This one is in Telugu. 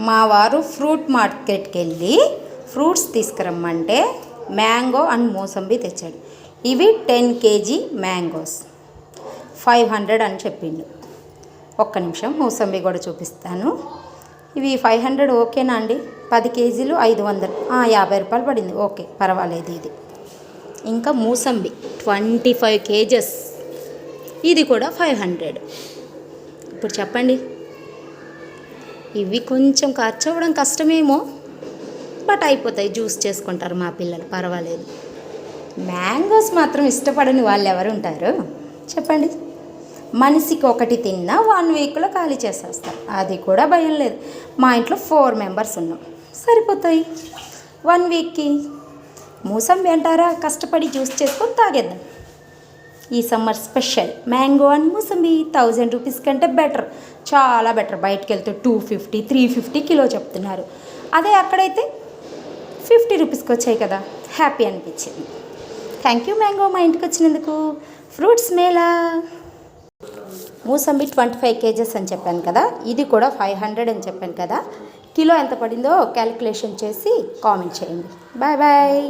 మా వారు ఫ్రూట్ మార్కెట్కి వెళ్ళి ఫ్రూట్స్ తీసుకురమ్మంటే మ్యాంగో అండ్ మోసంబి తెచ్చాడు. ఇవి 10 kg మ్యాంగోస్ 500 అని చెప్పిండు. ఒక్క నిమిషం మోసంబి కూడా చూపిస్తాను. ఇవి 500 ఓకేనా అండి? 10 kgలు 500, 50 రూపాయలు పడింది. ఓకే, పర్వాలేదు. ఇది ఇంకా మూసంబి 25 kgs, ఇది కూడా 500. ఇప్పుడు చెప్పండి, ఇవి కొంచెం ఖర్చు అవ్వడం కష్టమేమో, బట్ అయిపోతాయి. జ్యూస్ చేసుకుంటారు మా పిల్లలు, పర్వాలేదు. మ్యాంగోస్ మాత్రం ఇష్టపడని వాళ్ళు ఎవరు ఉంటారు చెప్పండి? మనిషికి ఒకటి తిన్నా 1 వీక్లో ఖాళీ చేసేస్తారు. అది కూడా భయం లేదు. మా ఇంట్లో 4 మెంబర్స్ ఉన్నాం, సరిపోతాయి 1 వీక్కి. మూసంబి అంటారా, కష్టపడి జ్యూస్ చేసుకొని తాగేద్దాం. ఈ summer special mango and mosambi 1000 rupees కంటే బెటర్, చాలా బెటర్. బయటకు వెళ్తే 250, 350 కిలో చెప్తున్నారు. అదే అక్కడైతే 50 రూపీస్కి వచ్చాయి కదా, హ్యాపీ అనిపించింది. థ్యాంక్ యూ మ్యాంగో, మా ఇంటికి వచ్చినందుకు. ఫ్రూట్స్ మేళా. మూసంబి 25 kgs అని చెప్పాను కదా, ఇది కూడా 500 అని చెప్పాను కదా. కిలో ఎంత పడిందో క్యాలిక్యులేషన్ చేసి కామెంట్ చేయండి. Bye bye.